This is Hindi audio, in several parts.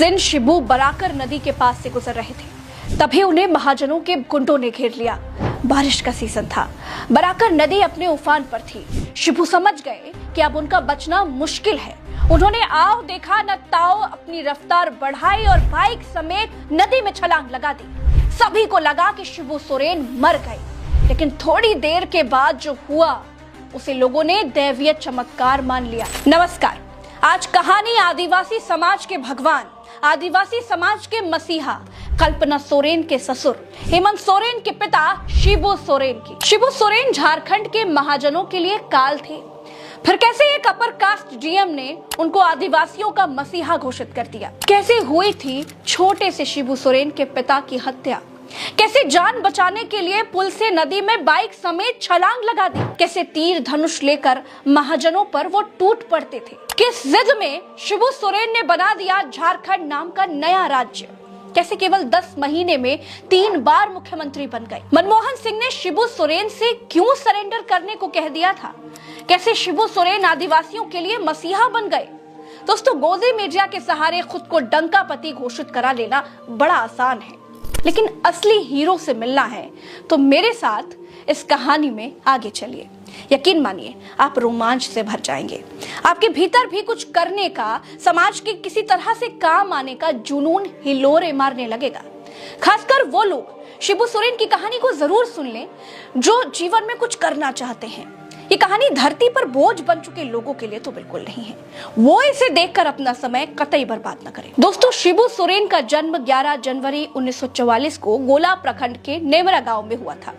दिन शिबू बराकर नदी के पास से गुजर रहे थे, तभी उन्हें महाजनों के गुंडों ने घेर लिया। बारिश का सीजन था, बराकर नदी अपने उफान पर थी। शिबू समझ गए कि अब उनका बचना मुश्किल है। उन्होंने आओ देखा न ताओ अपनी रफ्तार बढ़ाई और बाइक समेत नदी में छलांग लगा दी। सभी को लगा कि शिबू सोरेन मर गए, लेकिन थोड़ी देर के बाद जो हुआ उसे लोगों ने दैवीय चमत्कार मान लिया। नमस्कार, आज कहानी आदिवासी समाज के भगवान, आदिवासी समाज के मसीहा कल्पना सोरेन के ससुर हेमंत सोरेन के पिता शिबू सोरेन की। शिबू सोरेन झारखंड के महाजनों के लिए काल थे। फिर कैसे एक अपर कास्ट डीएम ने उनको आदिवासियों का मसीहा घोषित कर दिया। कैसे हुई थी छोटे से शिबू सोरेन के पिता की हत्या। कैसे जान बचाने के लिए पुल से नदी में बाइक समेत छलांग लगा दी। कैसे तीर धनुष लेकर महाजनों पर वो टूट पड़ते थे। किस जिद में शिबू सोरेन ने बना दिया झारखंड नाम का नया राज्य। कैसे केवल 10 महीने में 3 बार मुख्यमंत्री बन गए। मनमोहन सिंह ने शिबू सोरेन से क्यों सरेंडर करने को कह दिया था। कैसे शिबू सोरेन आदिवासियों के लिए मसीहा बन गए। दोस्तों, गोदी मीडिया के सहारे खुद को डंका पति घोषित करा लेना बड़ा आसान है, लेकिन असली हीरो से मिलना है तो मेरे साथ इस कहानी में आगे चलिए। यकीन मानिए, आप रोमांच से भर जाएंगे। आपके भीतर भी कुछ करने का, समाज के किसी तरह से काम आने का जुनून हिलोरे मारने लगेगा। खासकर वो लोग शिबू सोरेन की कहानी को जरूर सुन लें जो जीवन में कुछ करना चाहते हैं। ये कहानी धरती पर बोझ बन चुके लोगों के लिए तो बिल्कुल नहीं है। वो इसे देखकर अपना समय कतई बर्बाद न करें। दोस्तों, शिबू सोरेन का जन्म 11 जनवरी 1944 को गोला प्रखंड के नेमरा गांव में हुआ था।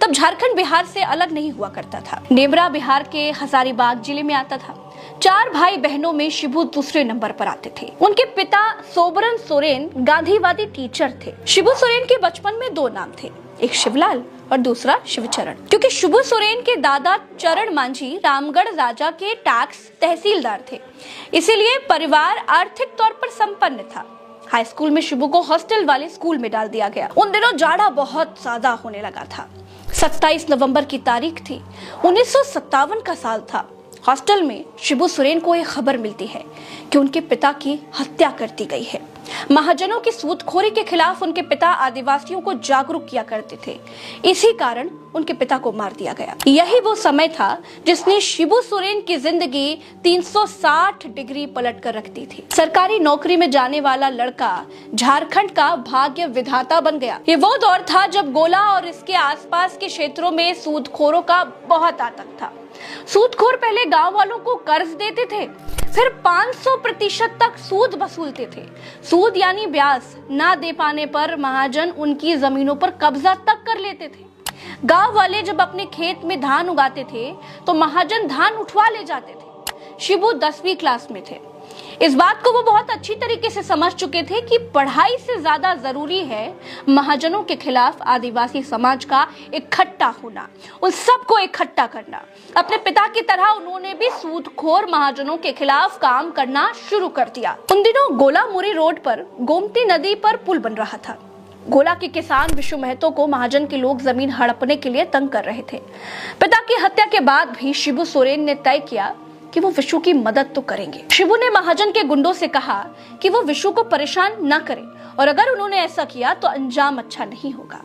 तब झारखंड बिहार से अलग नहीं हुआ करता था। नेमरा बिहार के हजारीबाग जिले में आता था। 4 भाई बहनों में शिबू दूसरे नंबर पर आते थे। उनके पिता सोबरन सोरेन गांधीवादी टीचर थे। शिबू सोरेन के बचपन में 2 नाम थे, एक शिवलाल और दूसरा शिवचरण। क्योंकि शिबू सोरेन के दादा चरण मांझी रामगढ़ राजा के टैक्स तहसीलदार थे, इसीलिए परिवार आर्थिक तौर पर संपन्न था। हाई स्कूल में शिबू को हॉस्टल वाले स्कूल में डाल दिया गया। उन दिनों जाड़ा बहुत ज्यादा होने लगा था। 27 नवंबर की तारीख थी। 1957 का साल था। हॉस्टल में शिबू सोरेन को एक खबर मिलती है कि उनके पिता की हत्या कर दी गई है। महाजनों की सूदखोरी के खिलाफ उनके पिता आदिवासियों को जागरूक किया करते थे, इसी कारण उनके पिता को मार दिया गया। यही वो समय था जिसने शिबू सोरेन की जिंदगी 360 डिग्री पलट कर रख दी थी। सरकारी नौकरी में जाने वाला लड़का झारखंड का भाग्य विधाता बन गया। ये वो दौर था जब गोला और इसके आसपास के क्षेत्रों में सूदखोरों का बहुत आतंक था। सूदखोर पहले गांव वालों को कर्ज देते थे, फिर 500% तक सूद वसूलते थे। सूद यानी ब्याज ना दे पाने पर महाजन उनकी जमीनों पर कब्जा तक कर लेते थे। गांव वाले जब अपने खेत में धान उगाते थे तो महाजन धान उठवा ले जाते थे। शिबू 10वीं क्लास में थे। इस बात को वो बहुत अच्छी तरीके से समझ चुके थे कि पढ़ाई से ज्यादा जरूरी है महाजनों के खिलाफ आदिवासी समाज का इकट्ठा होना, उन सबको इकट्ठा करना। अपने पिता की तरह उन्होंने भी सूदखोर महाजनों के खिलाफ काम करना शुरू कर दिया। उन दिनों गोला मुरी रोड पर गोमती नदी पर पुल बन रहा था। गोला के किसान विशु महतो को महाजन के लोग जमीन हड़पने के लिए तंग कर रहे थे। पिता की हत्या के बाद भी शिबू सोरेन ने तय किया कि वो विशु की मदद तो करेंगे। शिबू ने महाजन के गुंडों से कहा कि वो विशु को परेशान न करें, और अगर उन्होंने ऐसा किया तो अंजाम अच्छा नहीं होगा।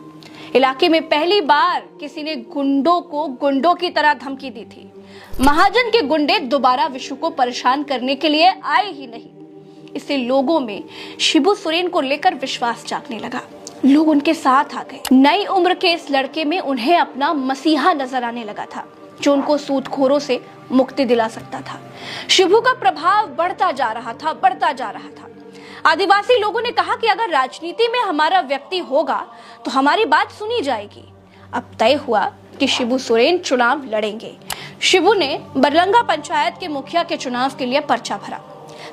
इलाके में पहली बार किसी ने गुंडों को गुंडों की तरह धमकी दी थी। महाजन के गुंडे दोबारा विशु को परेशान करने के लिए आए ही नहीं। इससे लोगों में शिबू सोरेन को लेकर विश्वास जागने लगा। लोग उनके साथ आ गए। नई उम्र के इस लड़के में उन्हें अपना मसीहा नजर आने लगा था, जो उनको सूदखोरों से मुक्ति दिला सकता था। शिबू का प्रभाव बढ़ता जा रहा था। आदिवासी लोगों ने कहा कि अगर राजनीति में हमारा व्यक्ति होगा तो हमारी बात सुनी जाएगी। अब तय हुआ कि शिबू सोरेन चुनाव लड़ेंगे। शिबू ने बरलंगा पंचायत के मुखिया के चुनाव के लिए पर्चा भरा।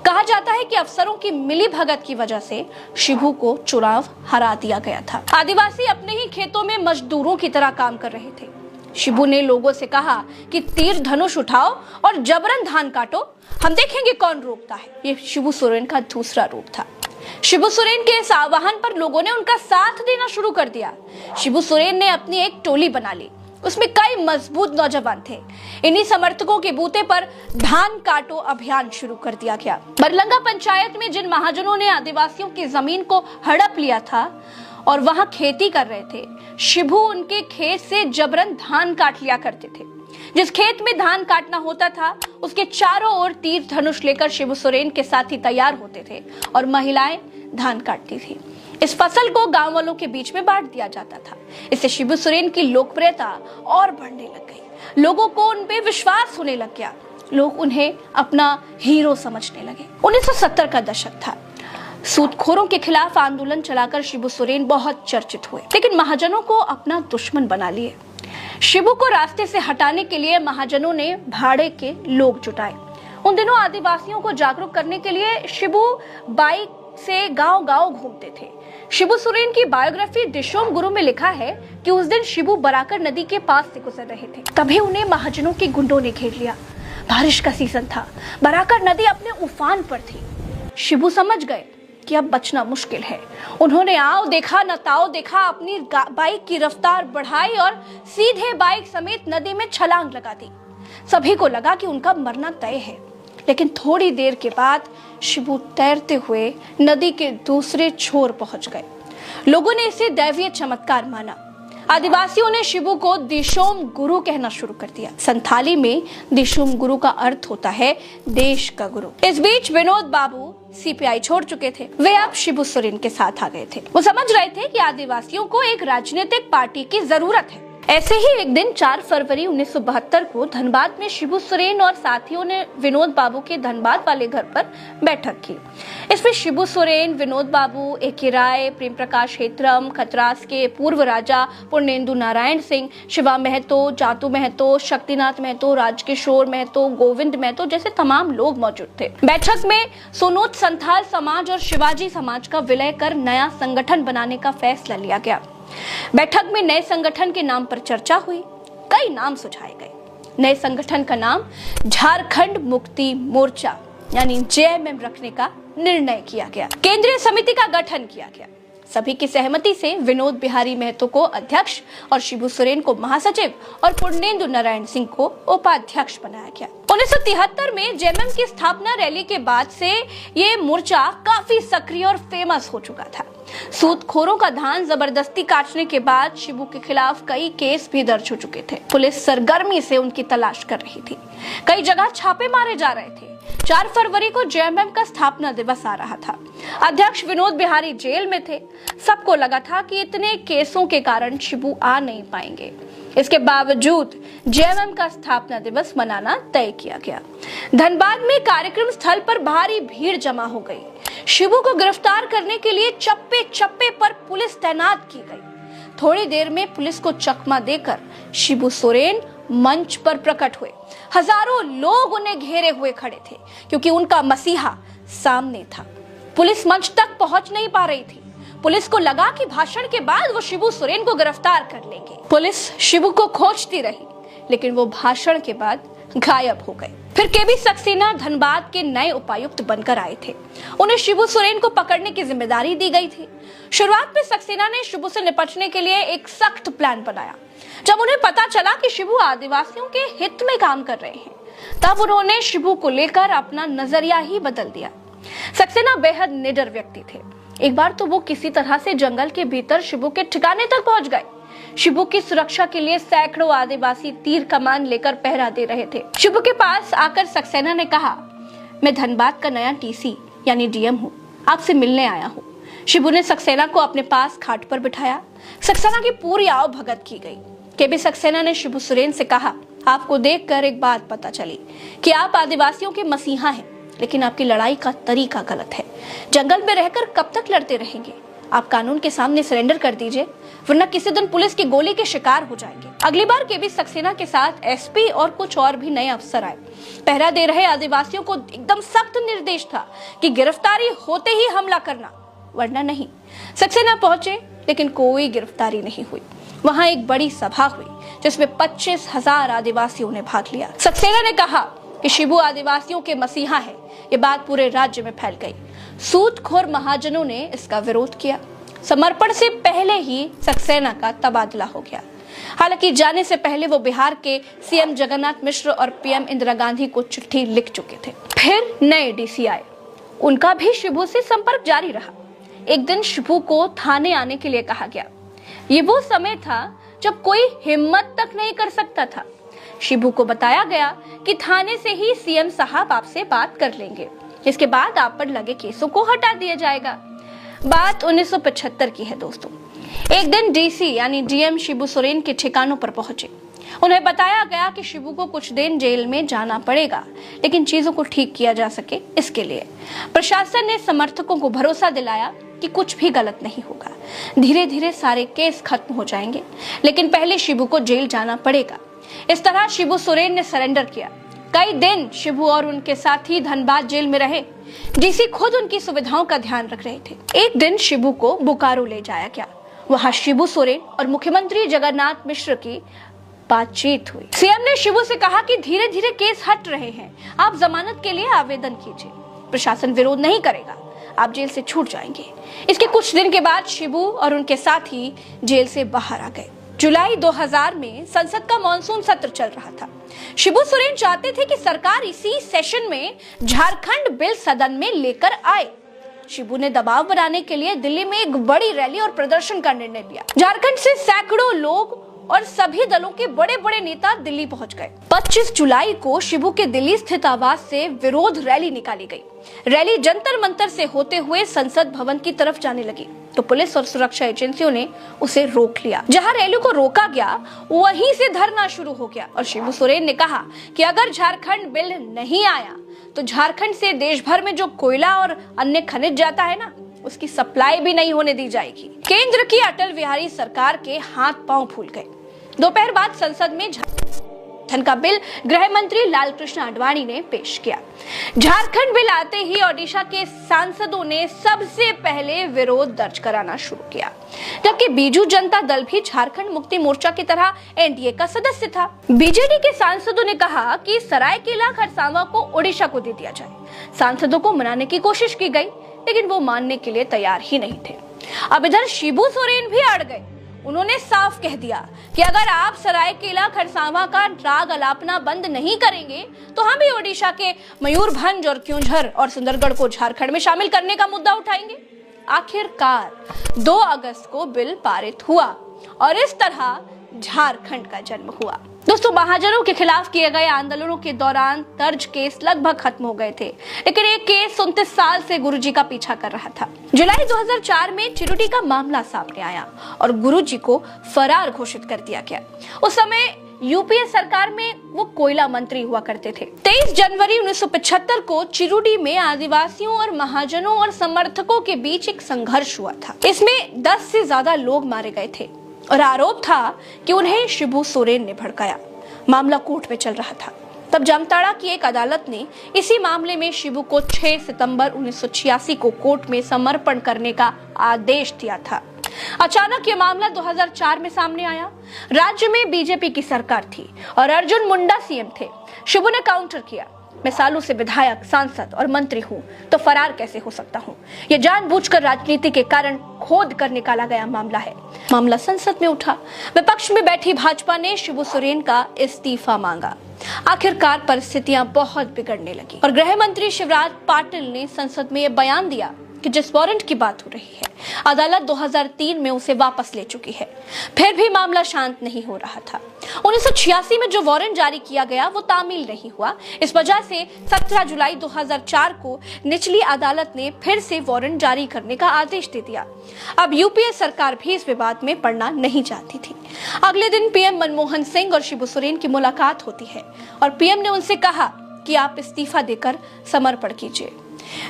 कहा जाता है कि अफसरों की मिली भगत की वजह से शिबू को चुनाव हरा दिया गया था। आदिवासी अपने ही खेतों में मजदूरों की तरह काम कर रहे थे। शिबू ने लोगों से कहा कि तीर धनुष उठाओ और जबरन धान काटो, हम देखेंगे कौन रोकता है। ये शिबू सोरेन का दूसरा रूप था। शिबू सोरेन के इस आह्वान पर लोगों ने उनका साथ देना शुरू कर दिया। शिबू सोरेन ने अपनी एक टोली बना ली उसमें कई मजबूत नौजवान थे। इन्हीं समर्थकों के बूते पर धान काटो अभियान शुरू कर दिया गया। बरलंगा पंचायत में जिन महाजनों ने आदिवासियों की जमीन को हड़प लिया था और वहां खेती कर रहे थे, शिबू उनके खेत से जबरन धान काट लिया करते थे। जिस खेत में धान काटना होता था उसके चारों ओर तीर धनुष लेकर शिबू सोरेन के साथी तैयार होते थे और महिलाएं धान काटती थी। इस फसल को गांव वालों के बीच में बांट दिया जाता था। इससे शिबू सोरेन की लोकप्रियता और बढ़ने लग गई। लोगों को उन पे विश्वास होने लग गया। लोग उन्हें अपना हीरो समझने लगे। 1970 का दशक था। सूदखोरों के खिलाफ आंदोलन चलाकर शिबू सोरेन बहुत चर्चित हुए, लेकिन महाजनों को अपना दुश्मन बना लिए। शिबू को रास्ते से हटाने के लिए महाजनों ने भाड़े के लोग जुटाए। उन दिनों आदिवासियों को जागरूक करने के लिए शिबू बाइक से गांव-गांव घूमते थे। शिबू सोरेन की बायोग्राफी दिशोम गुरु में लिखा है कि उस दिन शिबू बराकर नदी के पास से गुजर रहे थे, तभी उन्हें महाजनों के गुंडों ने घेर लिया। बारिश का सीजन था, बराकर नदी अपने उफान पर थी। शिबू समझ गए कि अब बचना मुश्किल है। उन्होंने आओ देखा न ताओ देखा, अपनी बाइक की रफ्तार बढ़ाई और सीधे बाइक समेत नदी में छलांग लगा दी। सभी को लगा कि उनका मरना तय है, लेकिन थोड़ी देर के बाद शिबू तैरते हुए नदी के दूसरे छोर पहुंच गए। लोगों ने इसे दैवीय चमत्कार माना। आदिवासियों ने शिबू को दिशोम गुरु कहना शुरू कर दिया। संथाली में दिशोम गुरु का अर्थ होता है देश का गुरु। इस बीच विनोद बाबू सीपीआई छोड़ चुके थे। वे अब शिबू सोरेन के साथ आ गए थे। वो समझ रहे थे कि आदिवासियों को एक राजनीतिक पार्टी की जरूरत है। ऐसे ही एक दिन 4 फरवरी 1972 को धनबाद में शिबू सोरेन और साथियों ने विनोद बाबू के धनबाद वाले घर पर बैठक की। इसमें शिबू सोरेन, विनोद बाबू, एके राय, प्रेम प्रकाश हेत्रम, खतरास के पूर्व राजा पूर्णेंदु नारायण सिंह, शिवा महतो, जातू महतो, शक्तिनाथ महतो, राजकिशोर महतो, गोविंद महतो जैसे तमाम लोग मौजूद थे। बैठक में सोनोत संथाल समाज और शिवाजी समाज का विलय कर नया संगठन बनाने का फैसला लिया गया। बैठक में नए संगठन के नाम पर चर्चा हुई। कई नाम सुझाए गए। नए संगठन का नाम झारखंड मुक्ति मोर्चा यानी जेएमएम रखने का निर्णय किया गया। केंद्रीय समिति का गठन किया गया। सभी की सहमति से विनोद बिहारी महतो को अध्यक्ष और शिबू सोरेन को महासचिव और पूर्णेंदु नारायण सिंह को उपाध्यक्ष बनाया गया। 1973 में जेएमएम की स्थापना रैली के बाद से ये मोर्चा काफी सक्रिय और फेमस हो चुका था। सूदखोरों का धान जबरदस्ती काटने के बाद शिबू के खिलाफ कई केस भी दर्ज हो चुके थे। पुलिस सरगर्मी से उनकी तलाश कर रही थी। कई जगह छापे मारे जा रहे थे। 4 फरवरी को जेएमएम का स्थापना दिवस आ रहा था। अध्यक्ष विनोद बिहारी जेल में थे। सबको लगा था कि इतने केसों के कारण शिबू आ नहीं पाएंगे। इसके बावजूद जेएमएम का स्थापना दिवस मनाना तय किया गया। धनबाद में कार्यक्रम स्थल पर भारी भीड़ जमा हो गई। शिबू को गिरफ्तार करने के लिए चप्पे चप्पे पर पुलिस तैनात की गई। थोड़ी देर में पुलिस को चकमा देकर शिबू सोरेन मंच पर प्रकट हुए। हजारों लोग उन्हें घेरे हुए खड़े थे क्योंकि उनका मसीहा सामने था। पुलिस मंच तक पहुंच नहीं पा रही थी। पुलिस को लगा कि भाषण के बाद वो शिबू सोरेन को गिरफ्तार कर लेंगे। पुलिस शिबू को खोजती रही, लेकिन वो भाषण के बाद गायब हो गए। फिर केबी सक्सेना धनबाद के नए उपायुक्त बनकर आए थे। उन्हें शिबू सोरेन को पकड़ने की जिम्मेदारी दी गई थी। शुरुआत में सक्सेना ने शिबू से निपटने के लिए एक सख्त प्लान बनाया। जब उन्हें पता चला कि शिबू आदिवासियों के हित में काम कर रहे हैं, तब उन्होंने शिबू को लेकर अपना नजरिया ही बदल दिया। सक्सेना बेहद निडर व्यक्ति थे। एक बार तो वो किसी तरह से जंगल के भीतर शिबू के ठिकाने तक पहुंच गए। शिबू की सुरक्षा के लिए सैकड़ों आदिवासी तीर कमान लेकर पहरा दे रहे थे। शिबू के पास आकर सक्सेना ने कहा, मैं धनबाद का नया टीसी यानी डीएम हूँ, आपसे मिलने आया हूँ। शिबू ने सक्सेना को अपने पास खाट पर बिठाया। सक्सेना की पूरी आओ भगत की गई। केबी सक्सेना ने शिबू सोरेन से कहा, आपको देखकर एक बात पता चली कि आप आदिवासियों के मसीहा हैं, लेकिन आपकी लड़ाई का तरीका गलत है। जंगल में रहकर कब तक लड़ते रहेंगे? आप कानून के सामने सरेंडर कर दीजिए, वरना किसी दिन पुलिस की गोली के शिकार हो जाएंगे। अगली बार केबी सक्सेना के साथ एसपी और कुछ और भी नए अफसर आए। पहरा दे रहे आदिवासियों को एकदम सख्त निर्देश था कि गिरफ्तारी होते ही हमला करना, वरना नहीं। सक्सेना पहुंचे, लेकिन कोई गिरफ्तारी नहीं हुई। वहां एक बड़ी सभा हुई जिसमें 25,000 आदिवासियों ने भाग लिया। सक्सेना ने कहा कि शिबू आदिवासियों के मसीहा है। ये बात पूरे राज्य में फैल गई। सूदखोर महाजनों ने इसका विरोध किया। समर्पण से पहले ही सक्सेना का तबादला हो गया। हालांकि जाने से पहले वो बिहार के सीएम जगन्नाथ मिश्र और पीएम इंदिरा गांधी को चिट्ठी लिख चुके थे। फिर नए डीसी आए, उनका भी शिबू से संपर्क जारी रहा। एक दिन शिबू को थाने आने के लिए कहा गया। ये वो समय था जब कोई हिम्मत तक नहीं कर सकता था। शिबू को बताया गया कि थाने से ही सीएम साहब आपसे बात कर लेंगे, इसके बाद आप पर लगे केसों को हटा दिया जाएगा। बात 1975 की है दोस्तों। एक दिन डीसी यानी डीएम शिबू सोरेन के ठिकानों पर पहुंचे। उन्हें बताया गया कि शिबू को कुछ दिन जेल में जाना पड़ेगा, लेकिन चीजों को ठीक किया जा सके इसके लिए प्रशासन ने समर्थकों को भरोसा दिलाया कि कुछ भी गलत नहीं होगा, धीरे धीरे सारे केस खत्म हो जाएंगे, लेकिन पहले शिबू को जेल जाना पड़ेगा। इस तरह शिबू सोरेन ने सरेंडर किया। कई दिन शिबू और उनके साथी धनबाद जेल में रहे। डीसी खुद उनकी सुविधाओं का ध्यान रख रहे थे। एक दिन शिबू को बोकारो ले जाया गया। वहां शिबू सोरेन और मुख्यमंत्री जगन्नाथ मिश्र की बातचीत हुई। सीएम ने शिबू से कहा कि धीरे धीरे केस हट रहे हैं, आप जमानत के लिए आवेदन कीजिए, प्रशासन विरोध नहीं करेगा, आप जेल से छूट जाएंगे। इसके कुछ दिन के बाद शिबू और उनके साथी जेल से बाहर आ गए। जुलाई 2000 में संसद का मॉनसून सत्र चल रहा था। शिबू सोरेन चाहते थे कि सरकार इसी सेशन में झारखंड बिल सदन में लेकर आए। शिबू ने दबाव बनाने के लिए दिल्ली में एक बड़ी रैली और प्रदर्शन का निर्णय लिया। झारखंड से सैकड़ों लोग और सभी दलों के बड़े बड़े नेता दिल्ली पहुंच गए। 25 जुलाई को शिबू के दिल्ली स्थित आवास से विरोध रैली निकाली गई। रैली जंतर मंतर से होते हुए संसद भवन की तरफ जाने लगी, तो पुलिस और सुरक्षा एजेंसियों ने उसे रोक लिया। जहां रैली को रोका गया वहीं से धरना शुरू हो गया और शिबू सोरेन ने कहा कि अगर झारखंड बिल नहीं आया तो झारखंड से देश भर में जो कोयला और अन्य खनिज जाता है ना, उसकी सप्लाई भी नहीं होने दी जाएगी। केंद्र की अटल बिहारी सरकार के हाथ पांव फूल गए। दोपहर बाद संसद में झारखंड का बिल गृह मंत्री लालकृष्ण आडवाणी ने पेश किया। झारखंड बिल आते ही ओडिशा के सांसदों ने सबसे पहले विरोध दर्ज कराना शुरू किया, जबकि बीजू जनता दल भी झारखंड मुक्ति मोर्चा की तरह एनडीए का सदस्य था। बीजेडी के सांसदों ने कहा कि सरायकेला खरसावां को ओडिशा को दे दिया जाए। सांसदों को मनाने की कोशिश की गई, लेकिन वो मानने के लिए तैयार ही नहीं थे। अब इधर शिबू सोरेन भी अड़ गए। उन्होंने साफ कह दिया कि अगर आप सरायकेला खरसावां का राग अलापना बंद नहीं करेंगे तो हम भी ओडिशा के मयूरभंज और क्योंझर और सुंदरगढ़ को झारखंड में शामिल करने का मुद्दा उठाएंगे। आखिरकार 2 अगस्त को बिल पारित हुआ और इस तरह झारखंड का जन्म हुआ। दोस्तों, महाजनों के खिलाफ किए गए आंदोलनों के दौरान दर्ज केस लगभग खत्म हो गए थे, लेकिन एक केस 29 साल से गुरुजी का पीछा कर रहा था। जुलाई 2004 में चिरुटी का मामला सामने आया और गुरुजी को फरार घोषित कर दिया गया। उस समय यूपीए सरकार में वो कोयला मंत्री हुआ करते थे। 23 जनवरी 1975 को चिरुटी में आदिवासियों और महाजनों और समर्थकों के बीच एक संघर्ष हुआ था। इसमें 10 से ज्यादा लोग मारे गए थे और आरोप था कि उन्हें शिबू सोरेन ने भड़काया। मामला कोर्ट में चल रहा था। तब जामताड़ा की एक अदालत ने इसी मामले में शिबू को 6 सितंबर 1986 को कोर्ट में समर्पण करने का आदेश दिया था। अचानक ये मामला 2004 में सामने आया। राज्य में बीजेपी की सरकार थी और अर्जुन मुंडा सीएम थे। शिबू ने काउंटर किया, मैं सालों से विधायक, सांसद और मंत्री हूँ, तो फरार कैसे हो सकता हूँ? यह जानबूझकर राजनीति के कारण खोद कर निकाला गया मामला है। मामला संसद में उठा। विपक्ष में बैठी भाजपा ने शिबू सोरेन का इस्तीफा मांगा। आखिरकार परिस्थितियां बहुत बिगड़ने लगी और गृह मंत्री शिवराज पाटिल ने संसद में यह बयान दिया कि जिस वारंट की बात हो रही है, अदालत 2003 में उसे वापस ले चुकी है। फिर भी मामला शांत नहीं हो रहा था। 1986 में जो वारंट जारी किया गया वो तामील नहीं हुआ। इस वजह से 17 जुलाई 2004 को निचली अदालत ने फिर से वारंट जारी करने का आदेश दे दिया। अब यूपीए सरकार भी इस विवाद में पड़ना नहीं चाहती थी। अगले दिन पीएम मनमोहन सिंह और शिबू सोरेन की मुलाकात होती है और पीएम ने उनसे कहा कि आप इस्तीफा देकर समर्पण कीजिए।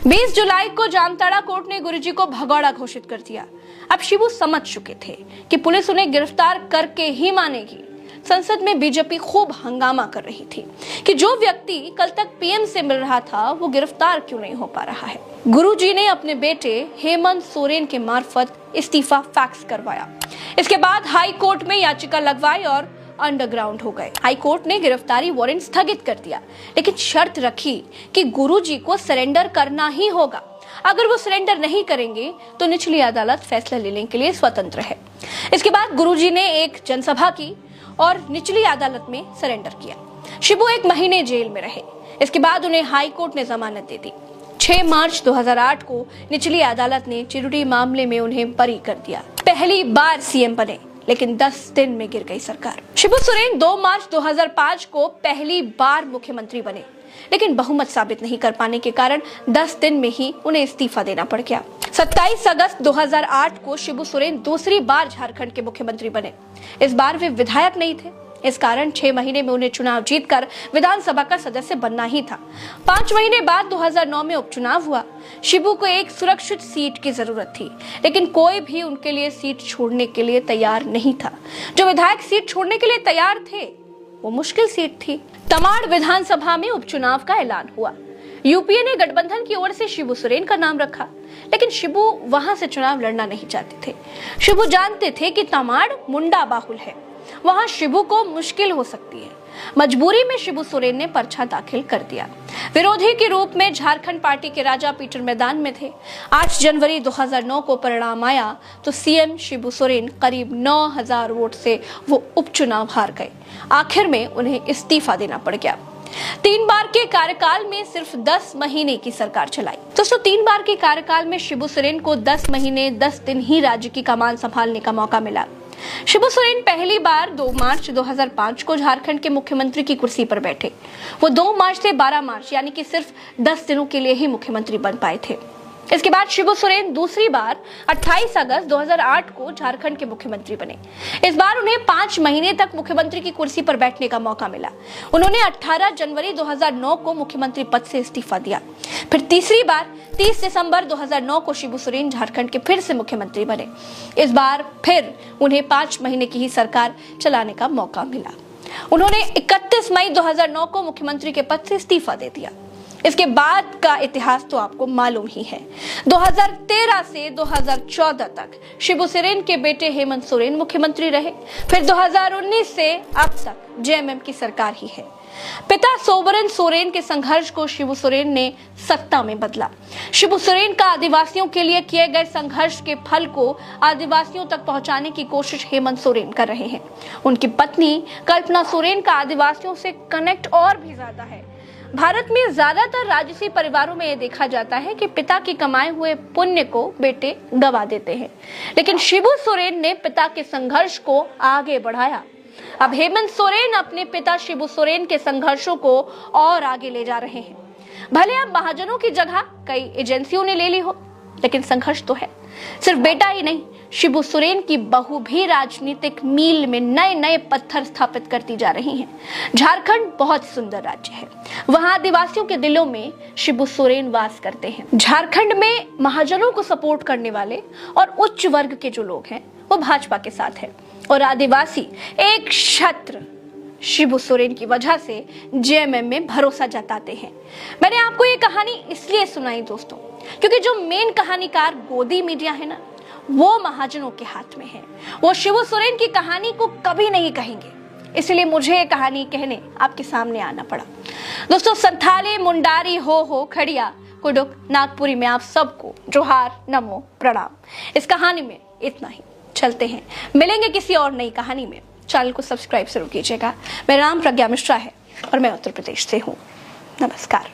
20 जुलाई को जामताड़ा कोर्ट ने गुरुजी को भगौड़ा घोषित कर दिया। अब शिबू समझ चुके थे कि पुलिस उन्हें गिरफ्तार करके ही मानेगी। संसद में बीजेपी खूब हंगामा कर रही थी कि जो व्यक्ति कल तक पीएम से मिल रहा था वो गिरफ्तार क्यों नहीं हो पा रहा है। गुरुजी ने अपने बेटे हेमंत सोरेन के मार्फत इस्तीफा फैक्स करवाया। इसके बाद हाई कोर्ट में याचिका लगवाई और अंडरग्राउंड हो गए। हाई कोर्ट ने गिरफ्तारी वारंट स्थगित कर दिया, लेकिन शर्त रखी कि गुरुजी को सरेंडर करना ही होगा। अगर वो सरेंडर नहीं करेंगे तो निचली अदालत फैसला लेने के लिए स्वतंत्र है। इसके बाद गुरुजी ने एक जनसभा की और निचली अदालत में सरेंडर किया। शिबू 1 महीने जेल में रहे। इसके बाद उन्हें हाई कोर्ट ने जमानत दे दी। 6 मार्च 2008 को निचली अदालत ने चिरकुटी मामले में उन्हें बरी कर दिया। पहली बार सीएम बने, लेकिन 10 दिन में गिर गई सरकार। शिबू सोरेन 2 मार्च 2005 को पहली बार मुख्यमंत्री बने, लेकिन बहुमत साबित नहीं कर पाने के कारण 10 दिन में ही उन्हें इस्तीफा देना पड़ गया। 27 अगस्त 2008 को शिबू सोरेन दूसरी बार झारखंड के मुख्यमंत्री बने। इस बार वे विधायक नहीं थे, इस कारण 6 महीने में उन्हें चुनाव जीतकर विधानसभा का सदस्य बनना ही था। 5 महीने बाद 2009 में उपचुनाव हुआ। शिबू को एक सुरक्षित सीट की जरूरत थी, लेकिन कोई भी उनके लिए सीट छोड़ने के लिए तैयार नहीं था। जो विधायक सीट छोड़ने के लिए तैयार थे, वो मुश्किल सीट थी। तमाड़ विधानसभा में उपचुनाव का ऐलान हुआ। यूपीए ने गठबंधन की ओर से शिबू सोरेन का नाम रखा, लेकिन शिबू वहां से चुनाव लड़ना नहीं चाहते थे। शिबू जानते थे कि तमाड़ मुंडा बाहुल है, वहां शिबू को मुश्किल हो सकती है। मजबूरी में शिबू सोरेन ने पर्चा दाखिल कर दिया। विरोधी के रूप में झारखंड पार्टी के राजा पीटर मैदान में थे। 8 जनवरी 2009 को परिणाम आया तो सीएम शिबू सोरेन करीब 9000 वोट से वो उपचुनाव हार गए। आखिर में उन्हें इस्तीफा देना पड़ गया। 3 बार के कार्यकाल में सिर्फ 10 महीने की सरकार चलाई। दोस्तों, 3 बार के कार्यकाल में शिबू सोरेन को 10 महीने 10 दिन ही राज्य की कमान संभालने का मौका मिला। शिबू सोरेन पहली बार 2 मार्च 2005 को झारखंड के मुख्यमंत्री की कुर्सी पर बैठे। वो 2 मार्च से 12 मार्च यानी कि सिर्फ 10 दिनों के लिए ही मुख्यमंत्री बन पाए थे। इसके बाद शिबू सोरेन दूसरी बार 28 अगस्त 2008 को झारखंड के मुख्यमंत्री बने। इस बार उन्हें 5 महीने तक मुख्यमंत्री की कुर्सी पर बैठने का मौका मिला। उन्होंने 18 जनवरी 2009 को मुख्यमंत्री पद से इस्तीफा दिया। फिर तीसरी बार 30 दिसंबर 2009 को शिबू सोरेन झारखंड के फिर से मुख्यमंत्री बने। इस बार फिर उन्हें 5 महीने की ही सरकार चलाने का मौका मिला। उन्होंने 31 मई 2009 को मुख्यमंत्री के पद से इस्तीफा दे दिया। इसके बाद का इतिहास तो आपको मालूम ही है। 2013 से 2014 तक शिबू सोरेन के बेटे हेमंत सोरेन मुख्यमंत्री रहे। फिर 2019 से अब तक जेएमएम की सरकार ही है। पिता सोबरन सोरेन के संघर्ष को शिबू सोरेन ने सत्ता में बदला। शिबू सोरेन का आदिवासियों के लिए किए गए संघर्ष के फल को आदिवासियों तक पहुंचाने की कोशिश हेमंत सोरेन कर रहे हैं। उनकी पत्नी कल्पना सोरेन का आदिवासियों से कनेक्ट और भी ज्यादा है। भारत में ज्यादातर राजसी परिवारों में यह देखा जाता है कि पिता के कमाए हुए पुण्य को बेटे गवा देते हैं, लेकिन शिबू सोरेन ने पिता के संघर्ष को आगे बढ़ाया। अब हेमंत सोरेन अपने पिता शिबू सोरेन के संघर्षों को और आगे ले जा रहे हैं। भले अब महाजनों की जगह कई एजेंसियों ने ले ली हो, लेकिन संघर्ष तो है। सिर्फ बेटा ही नहीं, शिबू सोरेन की बहू भी राजनीतिक मील में नए नए पत्थर स्थापित करती जा रही हैं। झारखंड बहुत सुंदर राज्य है, वहां आदिवासियों के दिलों में शिबू सोरेन वास करते हैं। झारखंड में महाजनों को सपोर्ट करने वाले और उच्च वर्ग के जो लोग हैं वो भाजपा के साथ है, और आदिवासी एक छत्र शिबू सोरेन की वजह से जेएमएम में भरोसा जताते हैं। मैंने आपको ये कहानी इसलिए सुनाई दोस्तों, क्योंकि जो मेन कहानीकार गोदी मीडिया है ना, वो महाजनों के हाथ में है। वो शिबू सोरेन की कहानी को कभी नहीं कहेंगे, इसलिए मुझे ये कहानी कहने आपके सामने आना पड़ा। दोस्तों, संथाली मुंडारी हो खड़िया कुडुक नागपुरी में आप सबको जोहार, नमो, प्रणाम। इस कहानी में इतना ही। चलते हैं, मिलेंगे किसी और नई कहानी में। चैनल को सब्सक्राइब जरूर कीजिएगा। मेरा नाम प्रज्ञा मिश्रा है और मैं उत्तर प्रदेश से हूँ। नमस्कार।